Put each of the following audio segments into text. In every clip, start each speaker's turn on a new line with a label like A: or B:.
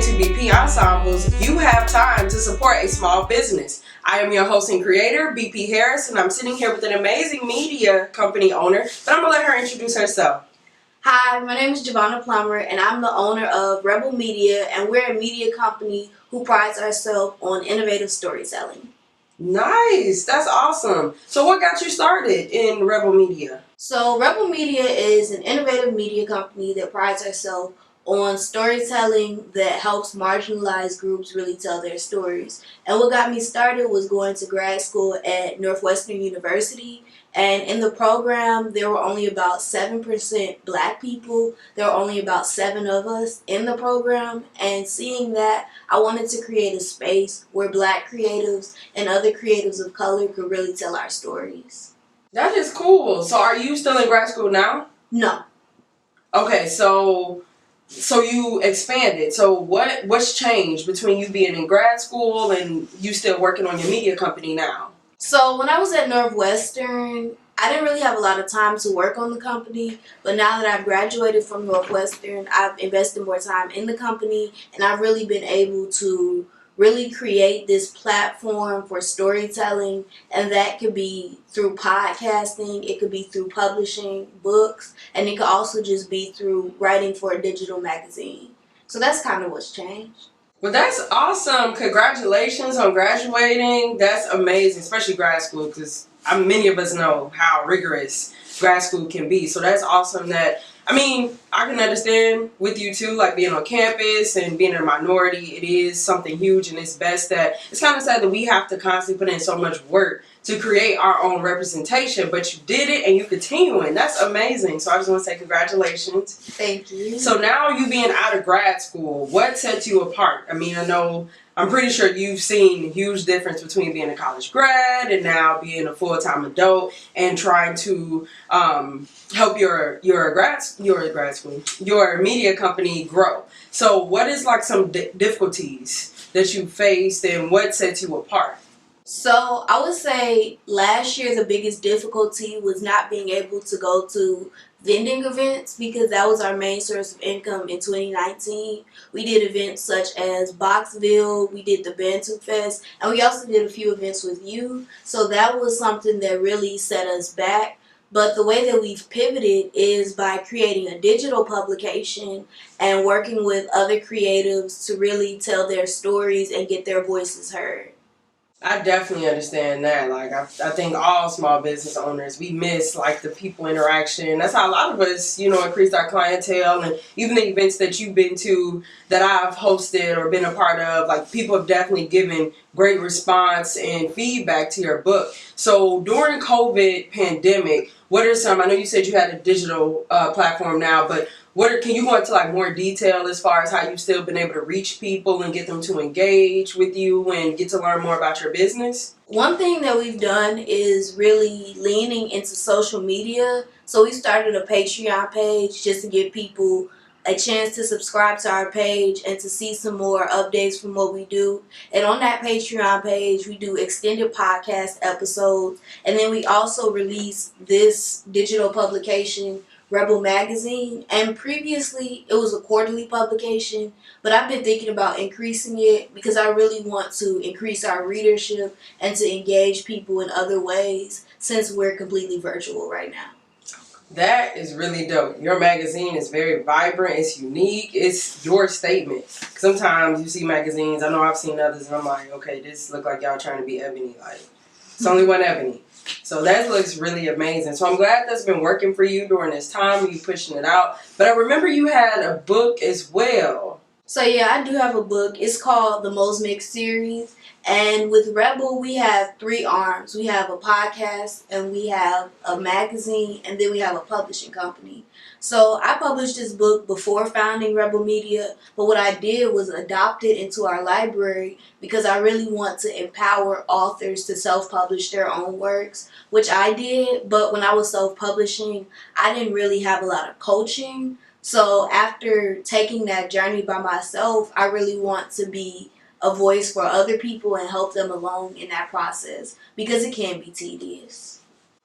A: to BP Ensembles, you have time to support a small business. I am your host and creator, BP Harris, and I'm sitting here with an amazing media company owner, but I'm going to let her introduce herself.
B: Hi, my name is Javanna and I'm the owner of Rwebel Media, and we're a media company who prides ourselves on innovative storytelling.
A: Nice, that's awesome. So what got you started in Rwebel Media?
B: So Rwebel Media is an innovative media company that prides ourselves on storytelling that helps marginalized groups really tell their stories. And what got me started was going to grad school at Northwestern University. And in the program, there were only about 7% black people. There were only about 7 of us in the program. And seeing that, I wanted to create a space where black creatives and other creatives of color could really tell our stories.
A: That is cool. So are you still in grad school now?
B: No.
A: Okay, so you expanded. So what's changed between you being in grad school and you still working on your media company now?
B: So when I was at Northwestern, I didn't really have a lot of time to work on the company, but now that I've graduated from Northwestern, I've invested more time in the company, and I've really been able to really create this platform for storytelling, and that could be through podcasting, it could be through publishing books, and it could also just be through writing for a digital magazine. So that's kind of what's changed.
A: Well, that's awesome. Congratulations on graduating. That's amazing, especially grad school, because many of us know how rigorous grad school can be. So that's awesome that, I can understand with you too, like being on campus and being a minority, it is something huge, and it's best that, it's kind of sad that we have to constantly put in so much work to create our own representation, but you did it and you continuing. That's amazing. So I just want to say congratulations.
B: Thank you.
A: So now you being out of grad school, what sets you apart? I'm pretty sure you've seen a huge difference between being a college grad and now being a full-time adult and trying to help your media company grow. So what is like some difficulties that you faced, and what sets you apart?
B: So I would say last year the biggest difficulty was not being able to go to vending events, because that was our main source of income in 2019. We did events such as Boxville, we did the Bantu Fest, and we also did a few events with you. So that was something that really set us back. But the way that we've pivoted is by creating a digital publication and working with other creatives to really tell their stories and get their voices heard.
A: I definitely understand that. Like, I think all small business owners, we miss like the people interaction. That's how a lot of us, increase our clientele, and even the events that you've been to that I've hosted or been a part of, like people have definitely given great response and feedback to your book. So during COVID pandemic, what are some, I know you said you had a digital platform now, but can you go into like more detail as far as how you've still been able to reach people and get them to engage with you and get to learn more about your business?
B: One thing that we've done is really leaning into social media. So we started a Patreon page just to give people a chance to subscribe to our page and to see some more updates from what we do. And on that Patreon page, we do extended podcast episodes. And then we also release this digital publication, Rwebel Magazine, and previously it was a quarterly publication, but I've been thinking about increasing it because I really want to increase our readership and to engage people in other ways since we're completely virtual right now.
A: That is really dope. Your magazine is very vibrant, it's unique, it's your statement. Sometimes you see magazines, I know I've seen others, and I'm like, okay, this look like y'all trying to be Ebony, like, it's only one Ebony. So that looks really amazing. So I'm glad that's been working for you during this time, you pushing it out. But I remember you had a book as well.
B: So yeah, I do have a book. It's called the Most Mixed series. And with Rwebel, we have 3 arms. We have a podcast, and we have a magazine, and then we have a publishing company. So I published this book before founding Rwebel Media, but what I did was adopt it into our library because I really want to empower authors to self-publish their own works, which I did. But when I was self-publishing, I didn't really have a lot of coaching. So after taking that journey by myself, I really want to be a voice for other people and help them along in that process because it can be tedious.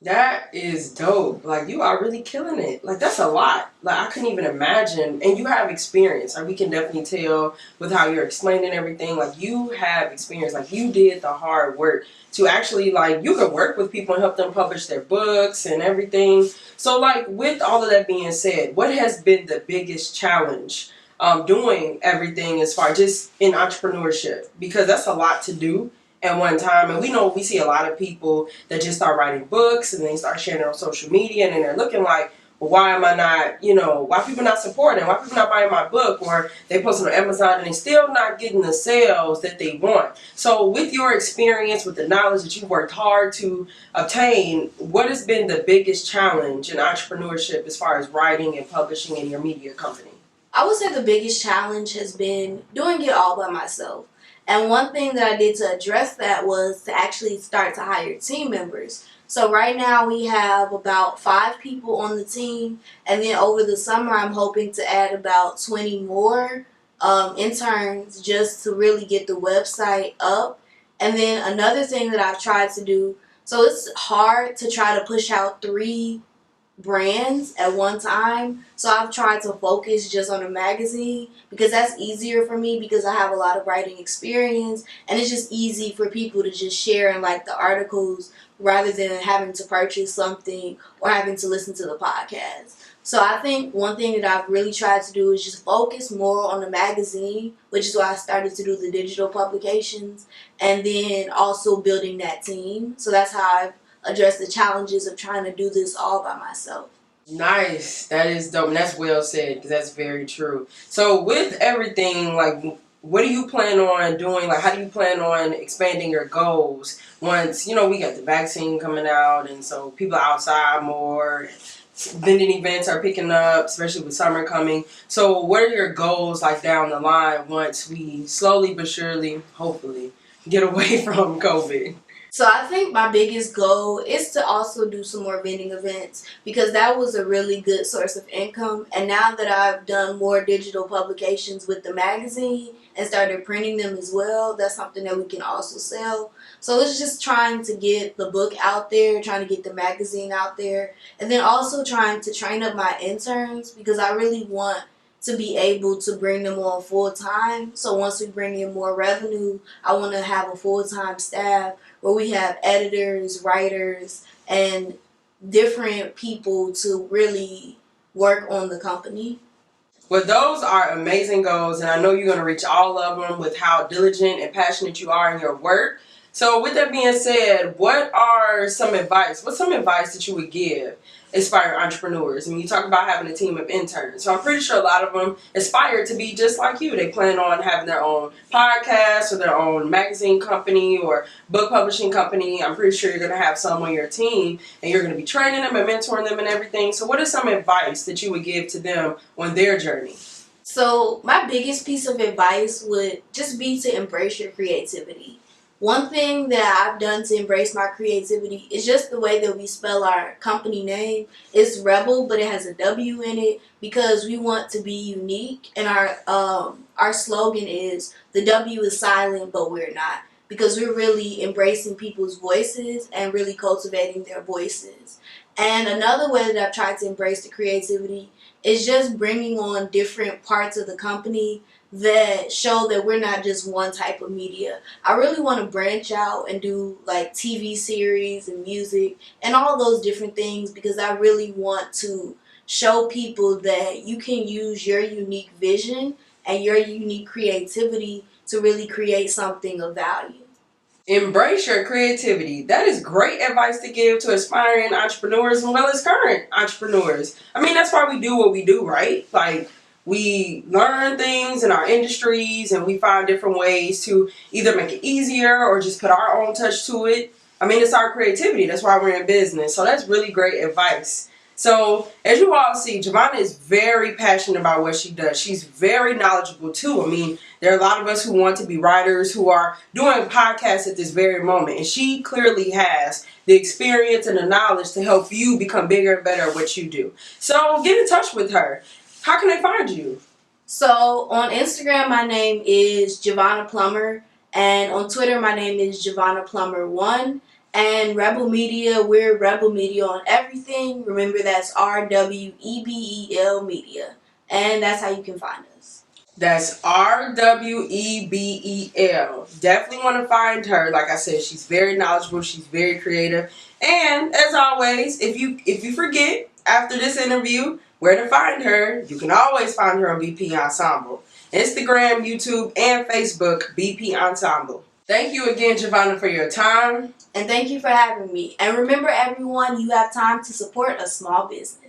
A: That is dope. Like you are really killing it. Like that's a lot. Like I couldn't even imagine. And you have experience. Like we can definitely tell with how you're explaining everything. Like you have experience. Like you did the hard work to actually like you could work with people and help them publish their books and everything. So like with all of that being said, what has been the biggest challenge doing everything as far just in entrepreneurship? Because that's a lot to do at one time. And we know we see a lot of people that just start writing books and they start sharing it on social media and then they're looking like, well, why am I not, why people not supporting? Why people not buying my book? Or they post it on Amazon and they still not getting the sales that they want. So with your experience, with the knowledge that you've worked hard to obtain, what has been the biggest challenge in entrepreneurship as far as writing and publishing in your media company?
B: I would say the biggest challenge has been doing it all by myself. And one thing that I did to address that was to actually start to hire team members. So right now we have about 5 people on the team, and then over the summer I'm hoping to add about 20 more interns just to really get the website up. And then another thing that I've tried to do, so it's hard to try to push out 3 brands at one time. So I've tried to focus just on a magazine because that's easier for me because I have a lot of writing experience and it's just easy for people to just share and like the articles rather than having to purchase something or having to listen to the podcast. So I think one thing that I've really tried to do is just focus more on the magazine, which is why I started to do the digital publications, and then also building that team. So that's how I've address the challenges of trying to do this all by myself.
A: Nice. That is dope. And that's well said because that's very true. So with everything, like, what do you plan on doing? Like, how do you plan on expanding your goals once, we got the vaccine coming out and so people are outside more, vending events are picking up, especially with summer coming. So what are your goals like down the line once we slowly but surely, hopefully, get away from COVID?
B: So I think my biggest goal is to also do some more vending events because that was a really good source of income. And now that I've done more digital publications with the magazine and started printing them as well, that's something that we can also sell. So it's just trying to get the book out there, trying to get the magazine out there, and then also trying to train up my interns because I really want to be able to bring them on full time. So once we bring in more revenue, I want to have a full time staff where we have editors, writers, and different people to really work on the company.
A: Well, those are amazing goals, and I know you're going to reach all of them with how diligent and passionate you are in your work. So, with that being said, what's some advice that you would give aspiring entrepreneurs? I mean, you talk about having a team of interns. So, I'm pretty sure a lot of them aspire to be just like you. They plan on having their own podcast or their own magazine company or book publishing company. I'm pretty sure you're going to have some on your team and you're going to be training them and mentoring them and everything. So, what is some advice that you would give to them on their journey?
B: So, my biggest piece of advice would just be to embrace your creativity. One thing that I've done to embrace my creativity is just the way that we spell our company name. It's Rebel, but it has a W in it because we want to be unique. And our slogan is the W is silent, but we're not, because we're really embracing people's voices and really cultivating their voices. And another way that I've tried to embrace the creativity is just bringing on different parts of the company that show that we're not just one type of media. I really want to branch out and do like TV series and music and all those different things because I really want to show people that you can use your unique vision and your unique creativity to really create something of value.
A: Embrace your creativity. That is great advice to give to aspiring entrepreneurs as well as current entrepreneurs. I mean, that's why we do what we do, right? Like, we learn things in our industries and we find different ways to either make it easier or just put our own touch to it. I mean, it's our creativity. That's why we're in business. So that's really great advice. So, as you all see, Javanna is very passionate about what she does. She's very knowledgeable too. I mean, there are a lot of us who want to be writers who are doing podcasts at this very moment. And she clearly has the experience and the knowledge to help you become bigger and better at what you do. So, get in touch with her. How can they find you?
B: So on Instagram, my name is Javanna Plummer, and on Twitter, my name is Javanna Plummer 1. And Rebel Media, we're Rebel Media on everything. Remember, that's RWEBEL Media. And that's how you can find us.
A: That's RWEBEL. Definitely want to find her. Like I said, she's very knowledgeable. She's very creative. And as always, if you forget after this interview where to find her, you can always find her on BP Ensemble. Instagram, YouTube, and Facebook, BP Ensemble. Thank you again, Javanna, for your time.
B: And thank you for having me. And remember, everyone, you have time to support a small business.